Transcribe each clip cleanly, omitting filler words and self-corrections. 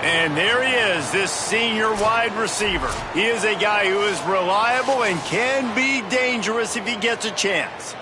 And there he is, this senior wide receiver. He is a guy who is reliable and can be dangerous if he gets a chance.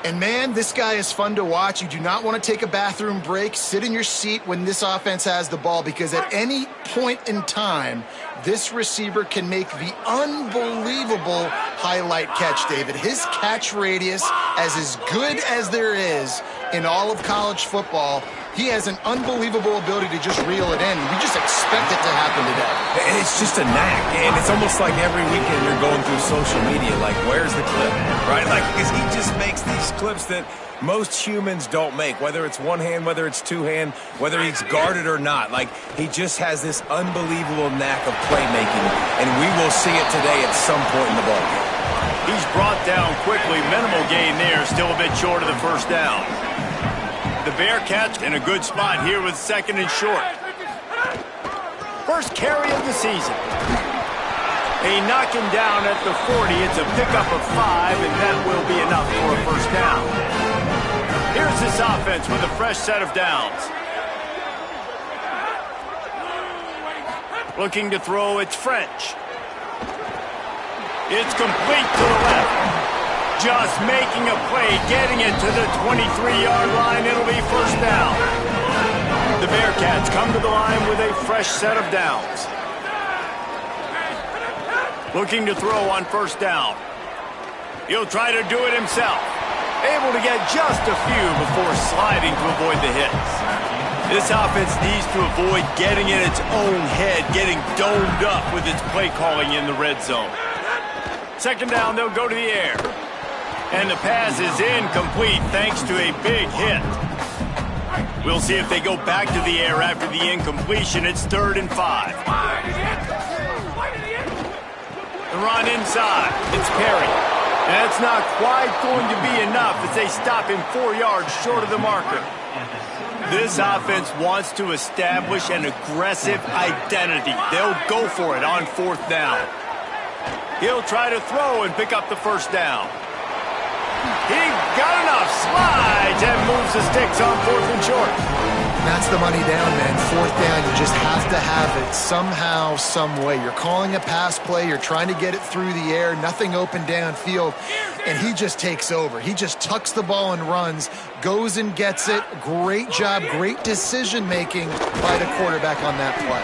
And man, this guy is fun to watch. You do not want to take a bathroom break. Sit in your seat when this offense has the ball, because at any point in time, this receiver can make the unbelievable highlight catch, David. His catch radius, as good as there is in all of college football, he has an unbelievable ability to just reel it in. We just expect it to happen today. And it's just a knack. And it's almost like every weekend you're going through social media, like, where's the clip, right? Like, because he just makes these clips that most humans don't make, whether it's one hand, whether it's two hand, whether he's guarded or not. Like, he just has this unbelievable knack of playmaking, and we will see it today at some point in the ballgame. He's brought down quickly. Minimal gain there, still a bit short of the first down. The Bearcats in a good spot here with second and short. First carry of the season. They knock him down at the 40. It's a pickup of 5, and that will be enough for a first down. Here's this offense with a fresh set of downs. Looking to throw, it's French. It's complete to the left. Just making a play, getting it to the 23-yard line. It'll be first down. The Bearcats come to the line with a fresh set of downs. Looking to throw on first down. He'll try to do it himself. Able to get just a few before sliding to avoid the hits. This offense needs to avoid getting in its own head, getting domed up with its play calling in the red zone. Second down, they'll go to the air. And the pass is incomplete thanks to a big hit. We'll see if they go back to the air after the incompletion. It's 3rd and 5. The run inside. It's Perry. That's not quite going to be enough as they stop him 4 yards short of the marker. This offense wants to establish an aggressive identity. They'll go for it on 4th down. He'll try to throw and pick up the first down. He got enough, slides, and moves the sticks on 4th and short. That's the money down, man. 4th down, you just have to have it somehow, some way. You're calling a pass play, you're trying to get it through the air, nothing open downfield, and he just takes over. He just tucks the ball and runs, goes and gets it. Great job, great decision-making by the quarterback on that play.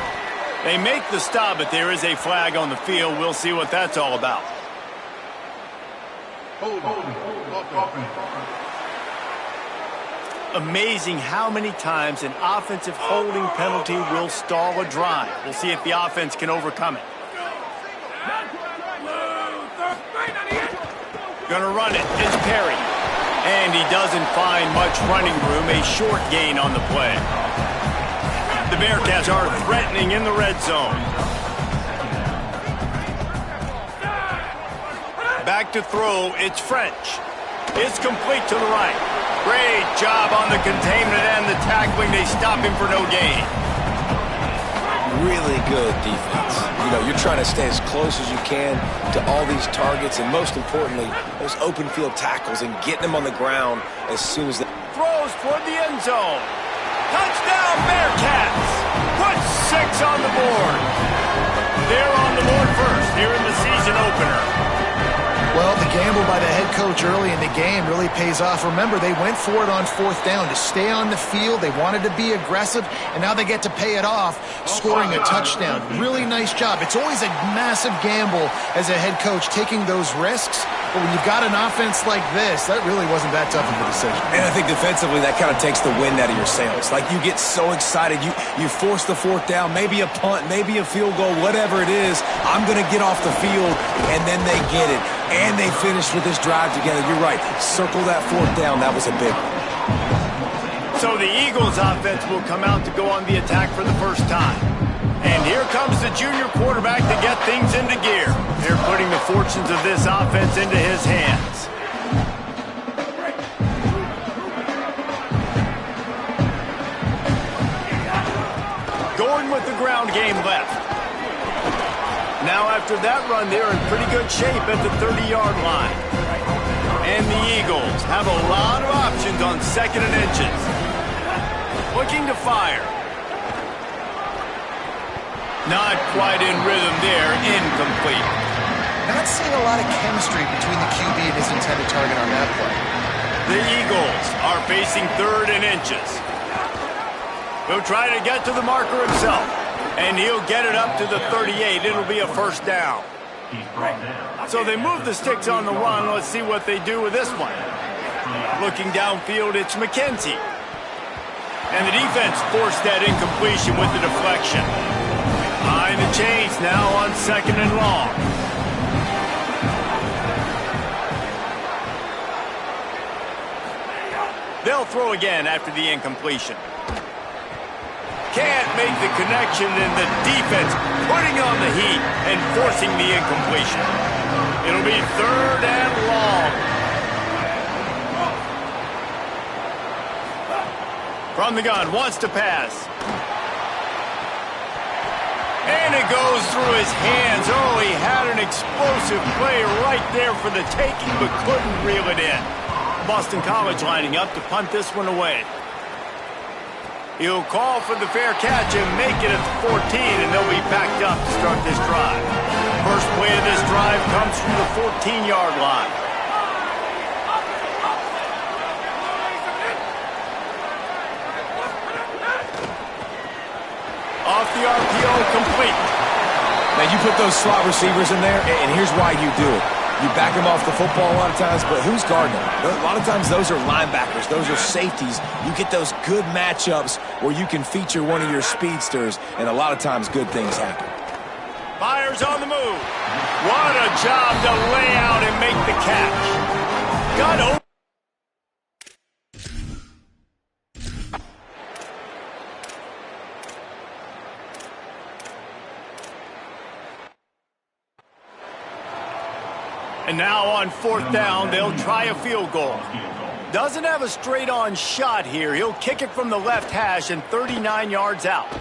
They make the stop, but there is a flag on the field. We'll see what that's all about. Amazing how many times an offensive holding penalty will stall a drive. We'll see if the offense can overcome it. Gonna run it. It's Perry. And he doesn't find much running room. A short gain on the play. The Bearcats are threatening in the red zone. Back to throw, it's French. It's complete to the right. Great job on the containment and the tackling. They stop him for no gain. Really good defense. You know, you're trying to stay as close as you can to all these targets, and most importantly, those open field tackles and getting them on the ground as soon as they... Throws toward the end zone. Touchdown, Bearcats! Put 6 on the board. They're on the board first here in the season opener. Well, the gamble by the head coach early in the game really pays off. Remember, they went for it on 4th down to stay on the field. They wanted to be aggressive, and now they get to pay it off, scoring a touchdown. Really nice job. It's always a massive gamble as a head coach taking those risks, but when you've got an offense like this, that really wasn't that tough of a decision. And I think defensively, that kind of takes the wind out of your sails. Like, you get so excited. You force the 4th down, maybe a punt, maybe a field goal, whatever it is. I'm going to get off the field, and then they get it. And they finished with this drive together. You're right. Circle that 4th down. That was a big one. So the Eagles offense will come out to go on the attack for the first time. And here comes the junior quarterback to get things into gear. They're putting the fortunes of this offense into his hands. Going with the ground game left. Now after that run, they're in pretty good shape at the 30-yard line. And the Eagles have a lot of options on 2nd and inches. Looking to fire. Not quite in rhythm there. Incomplete. Not seeing a lot of chemistry between the QB and his intended target on that play. The Eagles are facing 3rd and inches. He'll try to get to the marker himself, and he'll get it up to the 38. It'll be a first down. So they move the sticks on the run. Let's see what they do with this one. Looking downfield, it's McKenzie. And the defense forced that incompletion with the deflection. Behind the chains now on 2nd and long. They'll throw again after the incompletion. Can't make the connection, and the defense putting on the heat and forcing the incompletion. It'll be 3rd and long. From the gun, wants to pass. And it goes through his hands. Oh, he had an explosive play right there for the taking, but couldn't reel it in. Boston College lining up to punt this one away. He'll call for the fair catch and make it at the 14, and they'll be backed up to start this drive. First play of this drive comes from the 14-yard line. Off the RPO, complete. Now, you put those slot receivers in there, and here's why you do it. You back them off the football a lot of times, but who's guarding them? A lot of times those are linebackers. Those are safeties. You get those good matchups where you can feature one of your speedsters, and a lot of times good things happen. Fires on the move. What a job to lay out and make the catch. Got over. And now on 4th down, they'll try a field goal. Doesn't have a straight-on shot here. He'll kick it from the left hash and 39 yards out.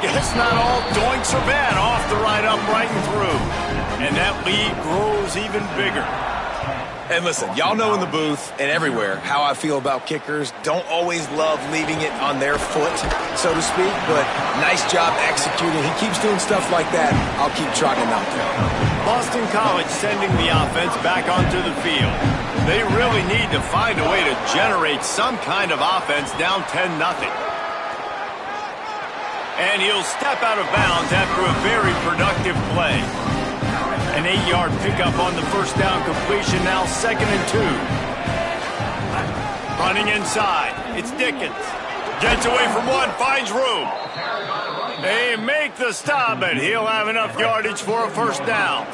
Guess not all doinks are bad. Off the right upright and through. And that lead grows even bigger. And listen, y'all know in the booth and everywhere how I feel about kickers. Don't always love leaving it on their foot, so to speak, but nice job executing. He keeps doing stuff like that. I'll keep trotting him out there. Boston College sending the offense back onto the field. They really need to find a way to generate some kind of offense down 10-0. And he'll step out of bounds after a very productive play. An 8-yard pickup on the first down completion, now 2nd and 2. Running inside, it's Dickens. Gets away from one, finds room. They make the stop, and he'll have enough yardage for a first down.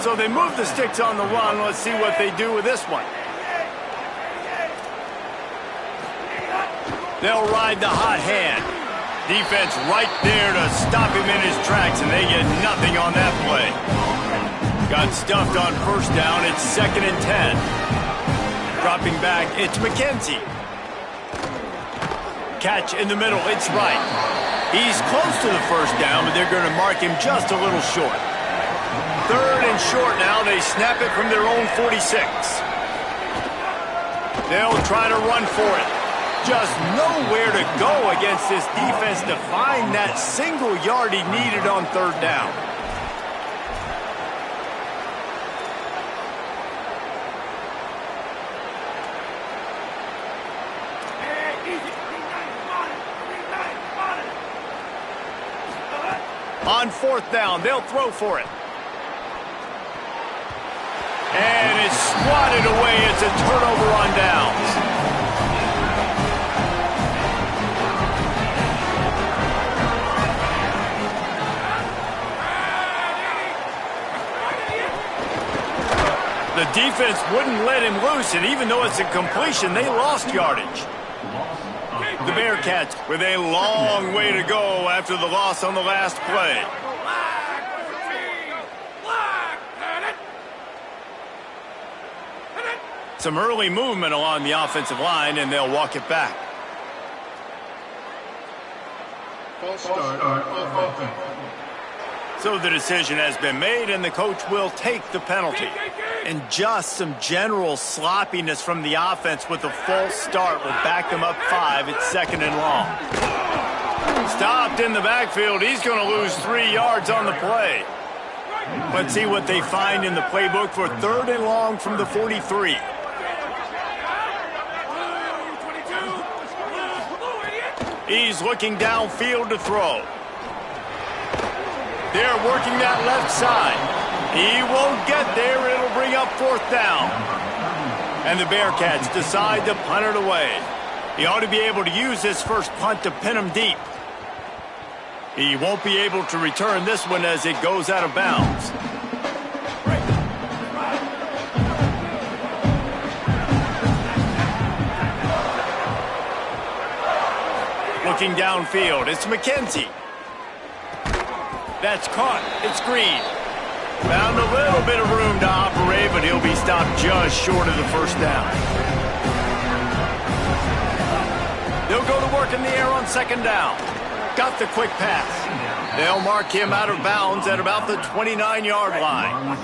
So they move the sticks on the run. Let's see what they do with this one. They'll ride the hot hand. Defense right there to stop him in his tracks, and they get nothing on that play. Got stuffed on first down. It's 2nd and 10. Dropping back, it's McKenzie. Catch in the middle, it's right. He's close to the first down, but they're going to mark him just a little short. 3rd and short now. They snap it from their own 46. They'll try to run for it. Just nowhere to go against this defense to find that single yard he needed on 3rd down. On 4th down, they'll throw for it. And it's swatted away. It's a turnover on downs. The defense wouldn't let him loose, and even though it's a completion, they lost yardage. The Bearcats with a long way to go after the loss on the last play. Some early movement along the offensive line, and they'll walk it back. False start off offense. So the decision has been made, and the coach will take the penalty. And just some general sloppiness from the offense with a false start will back them up 5 at 2nd and long. Stopped in the backfield. He's going to lose 3 yards on the play. Let's see what they find in the playbook for 3rd and long from the 43. He's looking downfield to throw. They're working that left side. He won't get there. It'll bring up 4th down. And the Bearcats decide to punt it away. He ought to be able to use this first punt to pin him deep. He won't be able to return this one as it goes out of bounds. Looking downfield, it's McKenzie. That's caught. It's Green. Found a little bit of room to operate, but he'll be stopped just short of the first down. They'll go to work in the air on 2nd down. Got the quick pass. They'll mark him out of bounds at about the 29-yard line.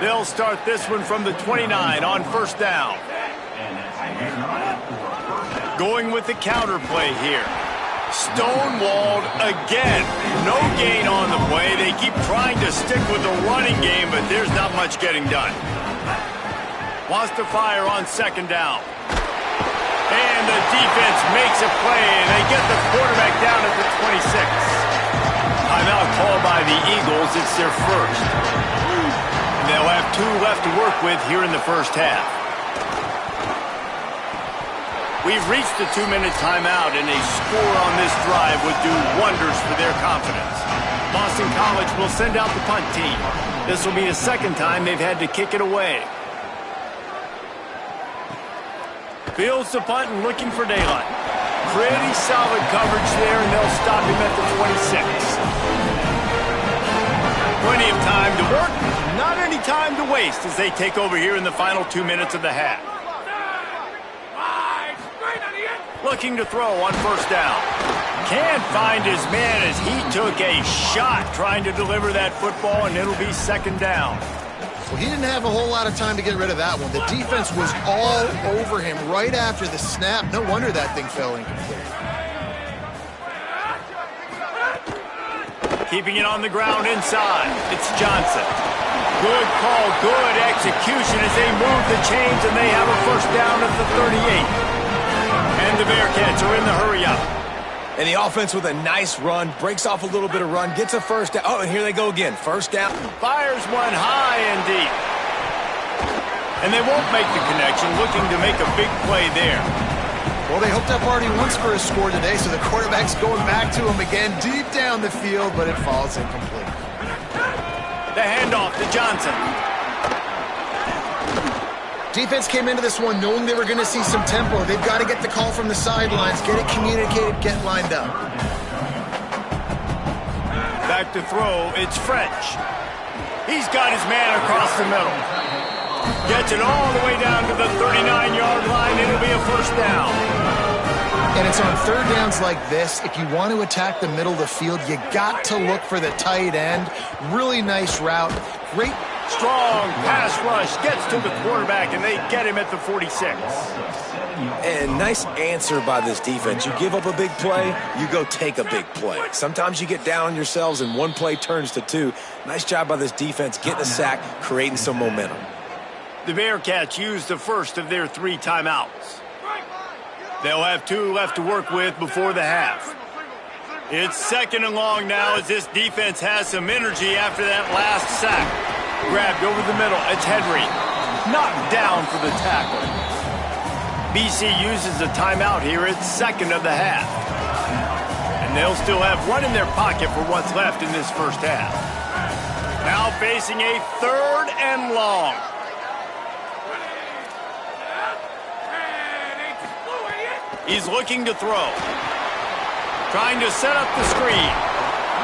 They'll start this one from the 29 on 1st down. Going with the counter play here. Stonewalled again. No gain on the play. They keep trying to stick with the running game, but there's not much getting done. Wants to fire on 2nd down. And the defense makes a play, and they get the quarterback down at the 26. Timeout called by the Eagles. It's their first. They'll have 2 left to work with here in the first half. We've reached the 2-minute timeout, and a score on this drive would do wonders for their confidence. Boston College will send out the punt team. This will be the 2nd time they've had to kick it away. Fields the punt and looking for daylight. Pretty solid coverage there, and they'll stop him at the 26. Plenty of time to work, not any time to waste as they take over here in the final 2 minutes of the half. Looking to throw on 1st down. Can't find his man as he took a shot trying to deliver that football, and it'll be 2nd down. Well, he didn't have a whole lot of time to get rid of that one. The defense was all over him right after the snap. No wonder that thing fell incomplete. Keeping it on the ground inside. It's Johnson. Good call, good execution as they move the chains, and they have a 1st down at the 38. And the Bearcats are in the hurry-up. And the offense with a nice run, breaks off a little bit of run, gets a 1st down. Oh, and here they go again. 1st down. Fires one high and deep. And they won't make the connection, looking to make a big play there. Well, they hooked up already once for a score today, so the quarterback's going back to him again deep down the field, but it falls incomplete. The handoff to Johnson. Defense came into this one knowing they were going to see some tempo. They've got to get the call from the sidelines, get it communicated, get lined up. Back to throw, it's French. He's got his man across the middle. Gets it all the way down to the 39-yard line. It'll be a 1st down. And it's on 3rd downs like this. If you want to attack the middle of the field, you got to look for the tight end. Really nice route. Great. Strong pass rush, gets to the quarterback, and they get him at the 46. And nice answer by this defense. You give up a big play, you go take a big play. Sometimes you get down on yourselves and one play turns to 2. Nice job by this defense getting a sack, creating some momentum. The Bearcats use the first of their 3 timeouts. They'll have 2 left to work with before the half. It's 2nd and long now as this defense has some energy after that last sack. Grabbed over the middle. It's Henry. Knocked down for the tackle. BC uses a timeout here. It's 2nd of the half. And they'll still have 1 in their pocket for what's left in this first half. Now facing a 3rd and long. He's looking to throw. Trying to set up the screen.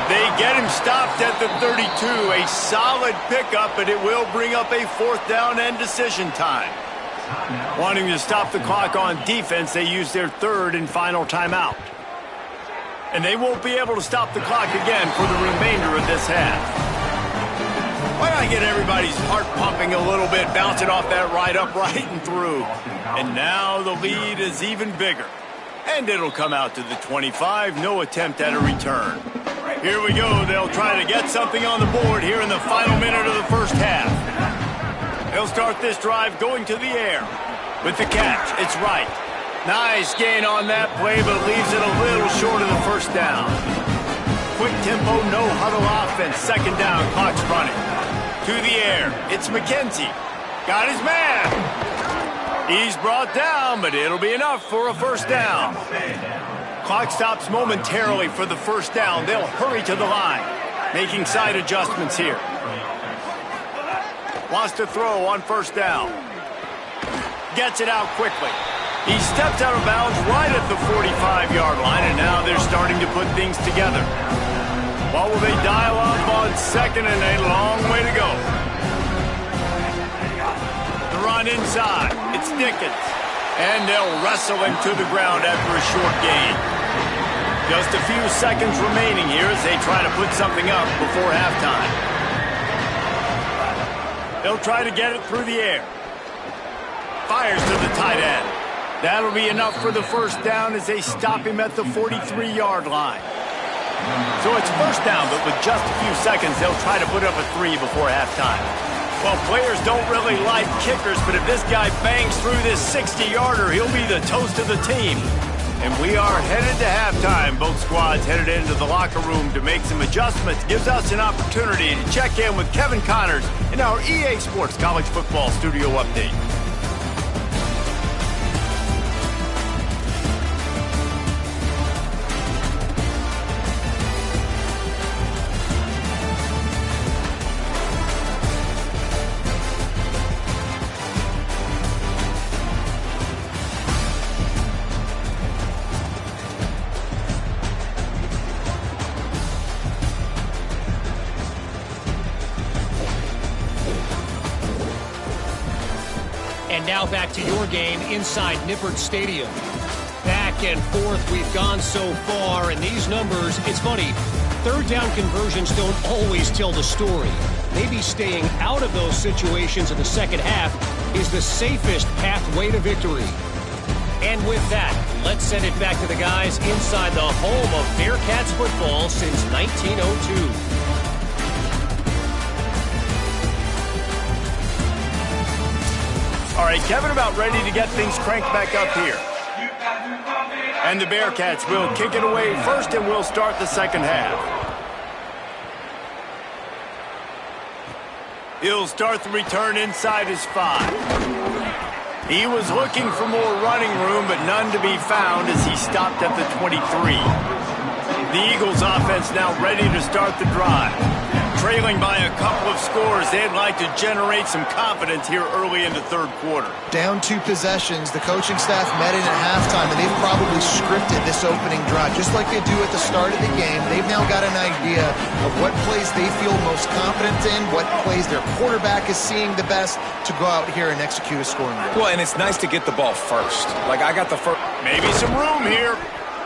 They get him stopped at the 32. A solid pickup, but it will bring up a 4th down and decision time. Wanting to stop the clock on defense, they use their 3rd and final timeout. And they won't be able to stop the clock again for the remainder of this half. Why not get everybody's heart pumping a little bit, bouncing off that right upright and through. And now the lead is even bigger. And it'll come out to the 25. No attempt at a return. Here we go. They'll try to get something on the board here in the final minute of the first half. They'll start this drive going to the air. With the catch, it's right. Nice gain on that play, but leaves it a little short of the first down. Quick tempo, no huddle offense. Second down, clock's running. To the air, it's McKenzie. Got his man. He's brought down, but it'll be enough for a first down. Clock stops momentarily for the first down. They'll hurry to the line, making side adjustments here. Wants to throw on first down. Gets it out quickly. He steps out of bounds right at the 45-yard line, and now they're starting to put things together. What will they dial up on second and a long way to go? The run inside. It's Dickens. And they'll wrestle him to the ground after a short gain. Just a few seconds remaining here as they try to put something up before halftime. They'll try to get it through the air. Fires to the tight end. That'll be enough for the first down as they stop him at the 43-yard line. So it's first down, but with just a few seconds, they'll try to put up a 3 before halftime. Well, players don't really like kickers, but if this guy bangs through this 60-yarder, he'll be the toast of the team. And we are headed to halftime. Both squads headed into the locker room to make some adjustments. Gives us an opportunity to check in with Kevin Connors in our EA Sports College Football Studio Update. And now back to your game inside Nippert Stadium. Back and forth we've gone so far, and these numbers, it's funny, third down conversions don't always tell the story. Maybe staying out of those situations in the second half is the safest pathway to victory. And with that, let's send it back to the guys inside the home of Bearcats football since 1902. All right, Kevin about ready to get things cranked back up here. And the Bearcats will kick it away first, and we'll start the second half. He'll start the return inside his 5. He was looking for more running room, but none to be found as he stopped at the 23. The Eagles offense now ready to start the drive. Trailing by a couple of scores, they'd like to generate some confidence here early in the third quarter. Down 2 possessions, the coaching staff met in at halftime, and they've probably scripted this opening drive. Just like they do at the start of the game, they've now got an idea of what plays they feel most confident in, what plays their quarterback is seeing the best to go out here and execute a scoring drive. Well, and it's nice to get the ball first. Like, I got the first. Maybe some room here.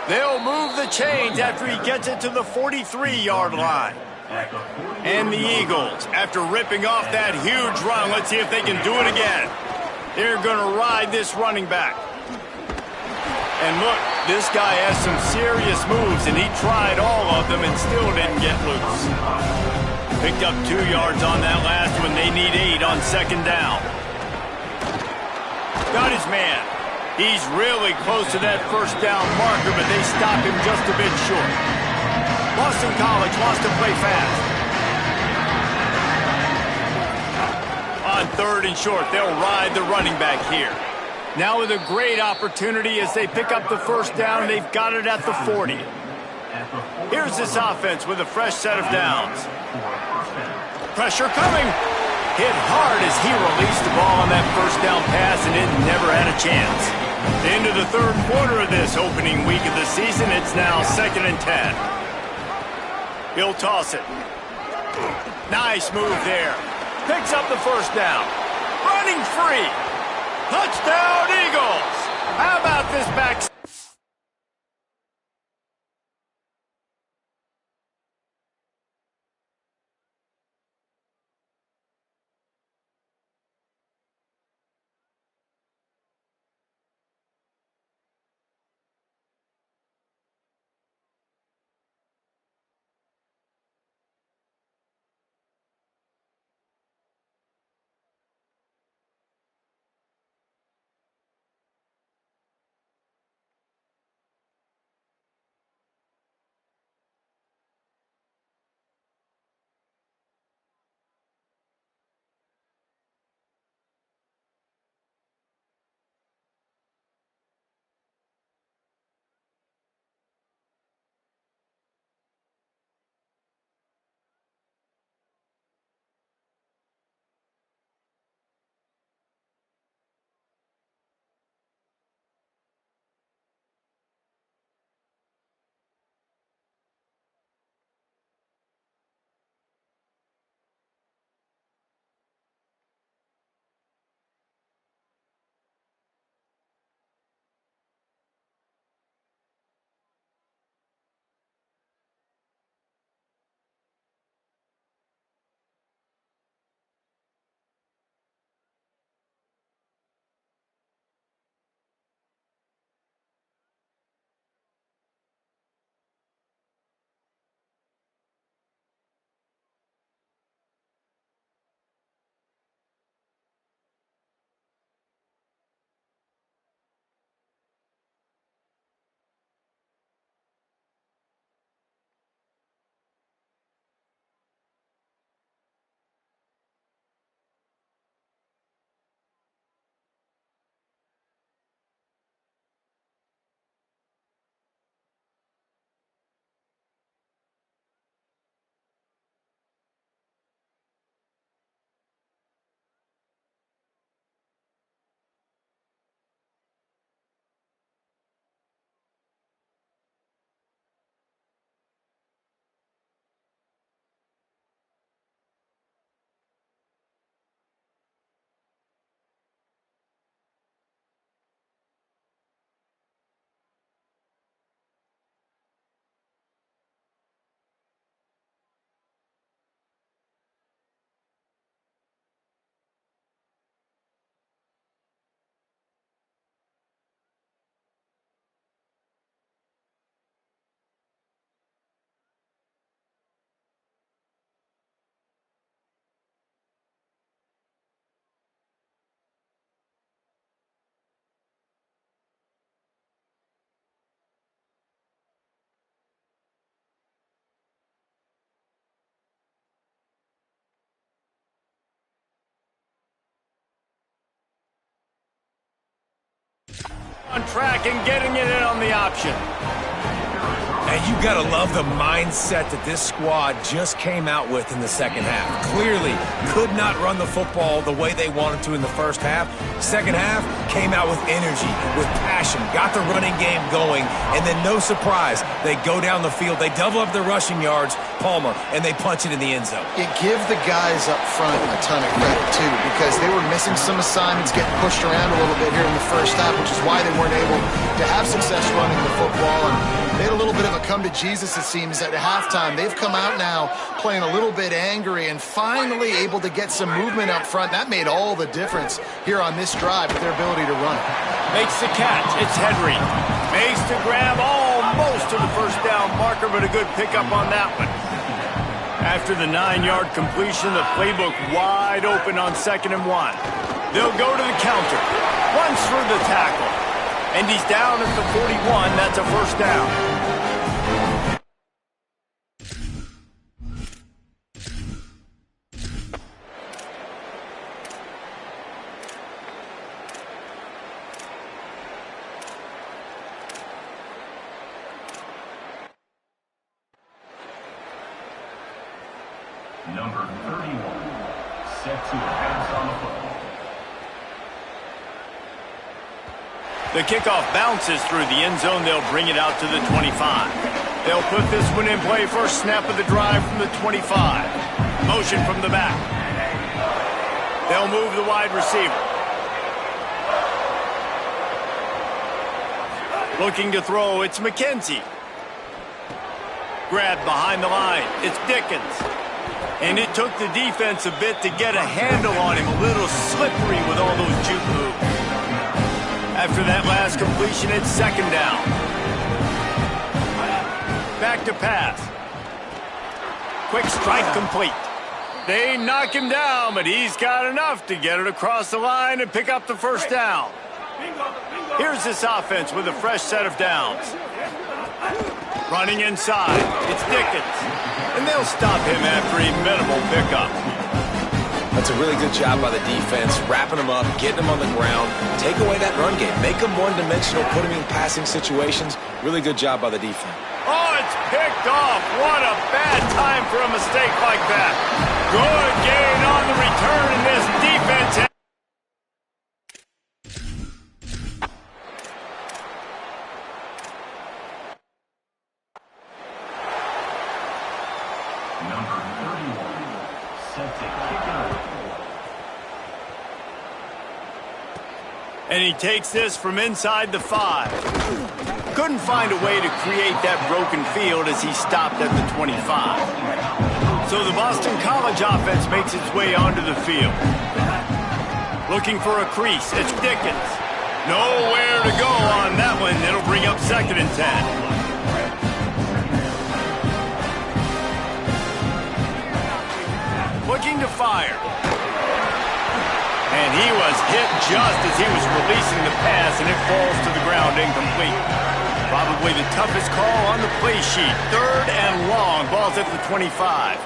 They'll move the chains after he gets it to the 43-yard line. And the Eagles, after ripping off that huge run, let's see if they can do it again. They're going to ride this running back. And look, this guy has some serious moves, and he tried all of them and still didn't get loose. Picked up 2 yards on that last one. They need 8 on second down. Got his man. He's really close to that first down marker, but they stop him just a bit short. Boston College wants to play fast. On third and short, they'll ride the running back here. Now with a great opportunity as they pick up the first down, they've got it at the 40. Here's this offense with a fresh set of downs. Pressure coming. Hit hard as he released the ball on that first down pass, and it never had a chance. Into the third quarter of this opening week of the season, it's now 2nd and 10. He'll toss it. Nice move there. Picks up the first down. Running free. Touchdown, Eagles. How about this back? On track and getting it in on the option. And you got to love the mindset that this squad just came out with in the second half. Clearly could not run the football the way they wanted to in the first half. Second half came out with energy, with passion, got the running game going, and then no surprise, they go down the field, they double up their rushing yards, Palmer, and they punch it in the end zone. You give the guys up front a ton of credit, too, because they were missing some assignments, getting pushed around a little bit here in the first half, which is why they weren't able to have success running the football. And they had a little bit of a come to Jesus, it seems, at halftime. They've come out now playing a little bit angry and finally able to get some movement up front. That made all the difference here on this drive with their ability to run it. Makes the catch. It's Henry. Makes the grab almost to the first down marker, but a good pickup on that one. After the 9-yard completion, the playbook wide open on 2nd and 1. They'll go to the counter. Runs through the tackle. And he's down at the 41. That's a first down. Number 31, set to pass on the football. The kickoff bounces through the end zone. They'll bring it out to the 25. They'll put this one in play. First snap of the drive from the 25. Motion from the back. They'll move the wide receiver. Looking to throw, it's McKenzie. Grabbed behind the line. It's Dickens. And it took the defense a bit to get a handle on him. A little slippery with all those juke moves. After that last completion, it's 2nd down. Back to pass. Quick strike complete. They knock him down, but he's got enough to get it across the line and pick up the first down. Here's this offense with a fresh set of downs. Running inside, it's Dickens. And they'll stop him after a minimal pickup. That's a really good job by the defense, wrapping them up, getting them on the ground, take away that run game, make them one-dimensional, put them in passing situations. Really good job by the defense. Oh, it's picked off. What a bad time for a mistake like that. Good gain on the return, and this defense... Number 31, set to kick it over. And he takes this from inside the 5. Couldn't find a way to create that broken field as he stopped at the 25. So the Boston College offense makes its way onto the field. Looking for a crease, it's Dickens. Nowhere to go on that one. It'll bring up 2nd and 10. Looking to fire. And he was hit just as he was releasing the pass, and it falls to the ground incomplete. Probably the toughest call on the play sheet. 3rd and long. Ball's at the 25.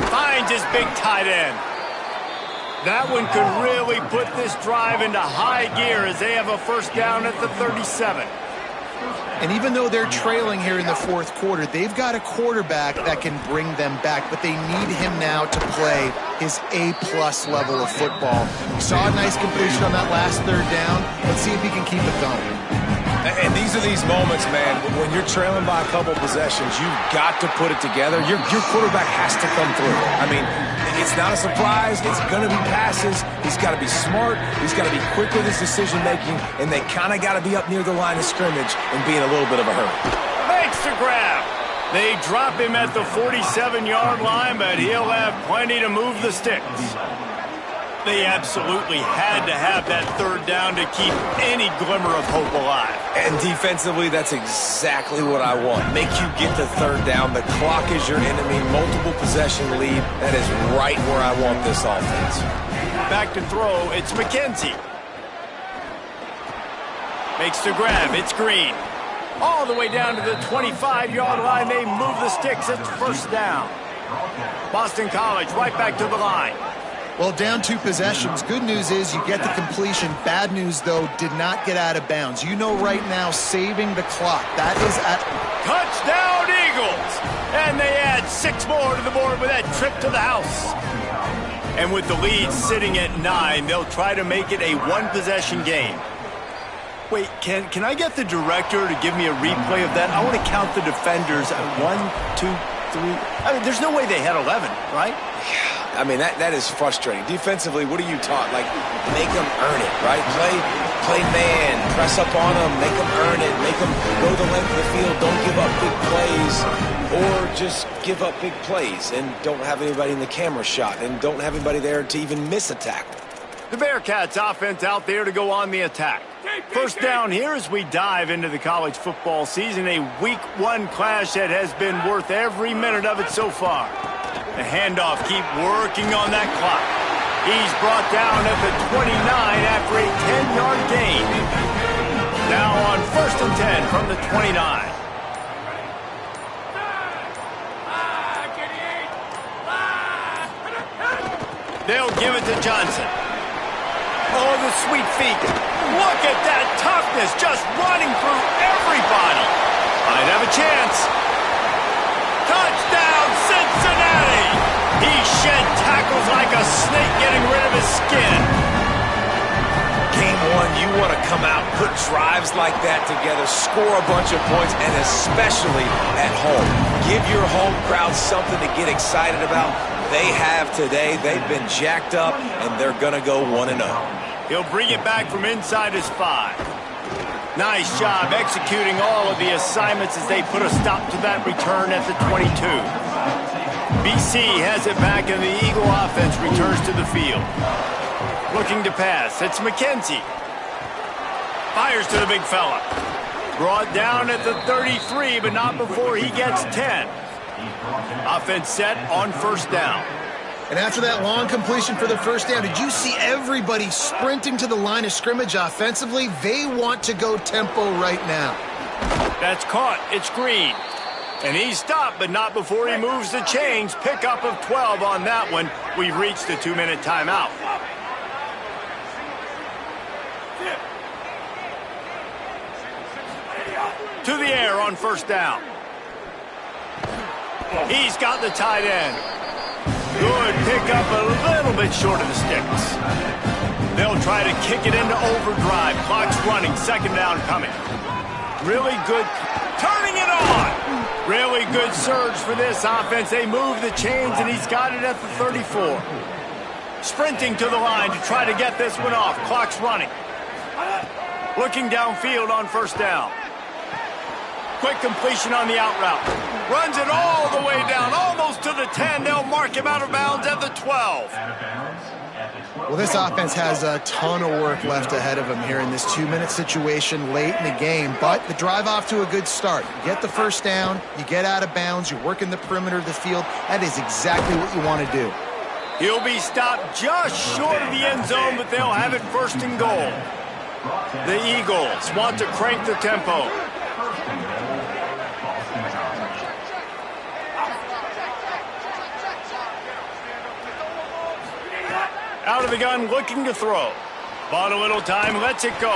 Finds his big tight end. That one could really put this drive into high gear as they have a first down at the 37. And even though they're trailing here in the 4th quarter, they've got a quarterback that can bring them back, but they need him now to play his A-plus level of football. We saw a nice completion on that last 3rd down. Let's see if he can keep it going. And these are these moments, man, when you're trailing by a couple possessions, you've got to put it together. Your quarterback has to come through. I mean, it's not a surprise. It's going to be passes. He's got to be smart. He's got to be quick with his decision-making, and they kind of got to be up near the line of scrimmage and be in a little bit of a hurry. Makes the grab. They drop him at the 47-yard line, but he'll have plenty to move the sticks. They absolutely had to have that 3rd down to keep any glimmer of hope alive. And defensively, that's exactly what I want. Make you get the 3rd down. The clock is your enemy. Multiple possession lead. That is right where I want this offense. Back to throw. It's McKenzie. Makes the grab. It's Green. All the way down to the 25-yard line. They move the sticks. It's first down. Boston College right back to the line. Well, down 2 possessions. Good news is you get the completion. Bad news, though, did not get out of bounds. You know right now, saving the clock. That is at... Touchdown, Eagles! And they add 6 more to the board with that trip to the house. And with the lead sitting at 9, they'll try to make it a 1-possession game. Wait, can I get the director to give me a replay of that? I want to count the defenders at 1, 2, 3. I mean, there's no way they had 11, right? I mean, that is frustrating. Defensively, what are you taught? Like, make them earn it, right? Play man, press up on them, make them earn it, make them go the length of the field, don't give up big plays, or just give up big plays and don't have anybody in the camera shot and don't have anybody there to even miss a tackle. The Bearcats offense out there to go on the attack. First down here as we dive into the college football season, a week 1 clash that has been worth every minute of it so far. The handoff, keep working on that clock. He's brought down at the 29 after a 10-yard gain. Now on 1st and 10 from the 29. They'll give it to Johnson. Oh, the sweet feet. Look at that toughness, just running through everybody. Might have a chance. Touchdown, Cincinnati! He shed tackles like a snake getting rid of his skin. Game 1, you want to come out, put drives like that together, score a bunch of points, and especially at home. Give your home crowd something to get excited about. They have today. They've been jacked up, and they're going to go 1-0. He'll bring it back from inside his 5. Nice job executing all of the assignments as they put a stop to that return at the 22. BC has it back, and the Eagle offense returns to the field. Looking to pass. It's McKenzie. Fires to the big fella. Brought down at the 33, but not before he gets 10. Offense set on 1st down. And after that long completion for the 1st down, did you see everybody sprinting to the line of scrimmage offensively? They want to go tempo right now. That's caught. It's Green. And he stopped, but not before he moves the chains. Pickup of 12 on that one. We've reached the 2-minute timeout. To the air on 1st down. He's got the tight end. Good pickup, a little bit short of the sticks. They'll try to kick it into overdrive. Clock's running, 2nd down coming. Really good, turning it on. Really good surge for this offense. They move the chains, and he's got it at the 34. Sprinting to the line to try to get this one off. Clock's running. Looking downfield on 1st down. Quick completion on the out route. Runs it all the way down, almost to the 10. They'll mark him out of bounds at the 12. Well, this offense has a ton of work left ahead of them here in this 2-minute situation late in the game. But the drive off to a good start. You get the 1st down, you get out of bounds, you're working the perimeter of the field. That is exactly what you want to do. He'll be stopped just short of the end zone, but they'll have it 1st and goal. The Eagles want to crank the tempo. Out of the gun, looking to throw. Bought a little time, lets it go.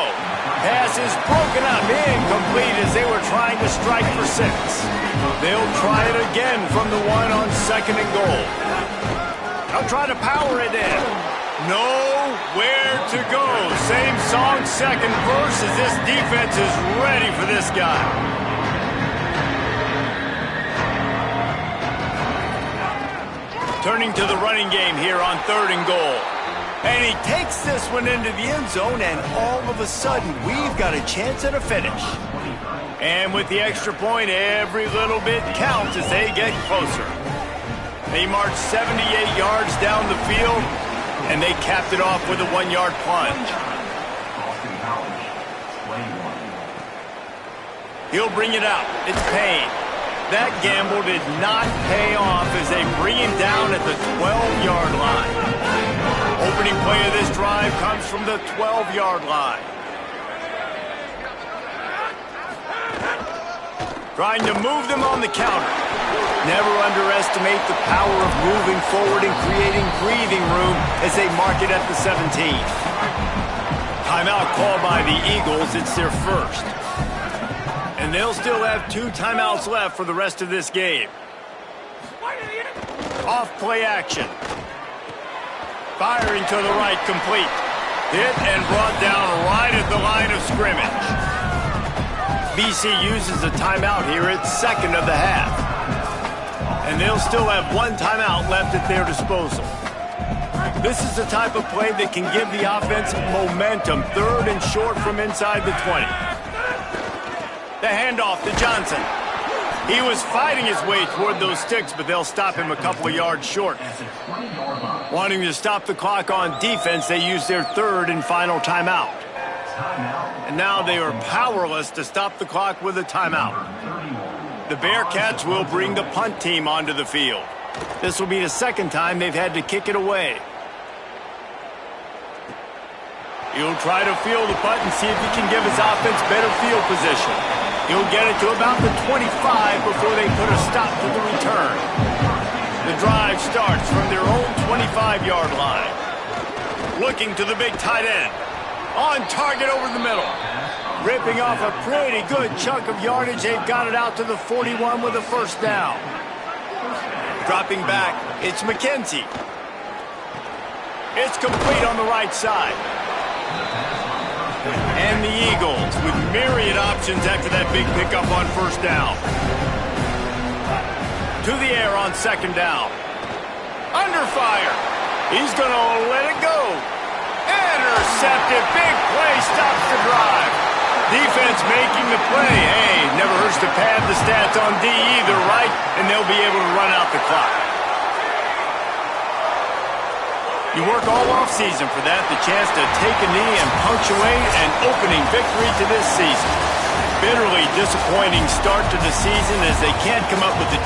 Pass is broken up, incomplete as they were trying to strike for 6. They'll try it again from the 1 on 2nd and goal. They'll try to power it in. Nowhere to go. Same song, 2nd verse, as this defense is ready for this guy. Turning to the running game here on 3rd and goal. And he takes this one into the end zone, and all of a sudden, we've got a chance at a finish. And with the extra point, every little bit counts as they get closer. They marched 78 yards down the field, and they capped it off with a 1-yard plunge. He'll bring it out. It's Payne. That gamble did not pay off as they bring him down at the 12-yard line. Opening play of this drive comes from the 12-yard line. Trying to move them on the counter. Never underestimate the power of moving forward and creating breathing room as they mark it at the 17. Timeout called by the Eagles. It's their first. And they'll still have 2 timeouts left for the rest of this game. Off play action. Firing to the right, complete. Hit and brought down right at the line of scrimmage. BC uses a timeout here at second of the half. And they'll still have 1 timeout left at their disposal. This is the type of play that can give the offense momentum. 3rd and short from inside the 20. The handoff to Johnson. He was fighting his way toward those sticks, but they'll stop him a couple of yards short. Wanting to stop the clock on defense, they use their 3rd and final timeout. And now they are powerless to stop the clock with a timeout. The Bearcats will bring the punt team onto the field. This will be the 2nd time they've had to kick it away. He'll try to field the punt and see if he can give his offense better field position. He'll get it to about the 25 before they put a stop to the return. The drive starts from their own 25-yard line. Looking to the big tight end. On target over the middle. Ripping off a pretty good chunk of yardage. They've got it out to the 41 with a first down. Dropping back, it's McKenzie. It's complete on the right side. And the Eagles with myriad options after that big pickup on first down. To the air on 2nd down. Under fire. He's going to let it go. Intercepted. Big play stops the drive. Defense making the play. Hey, never hurts to pad the stats on D either, right? And they'll be able to run out the clock. You work all offseason for that, the chance to take a knee and punctuate an opening victory to this season. Bitterly disappointing start to the season as they can't come up with the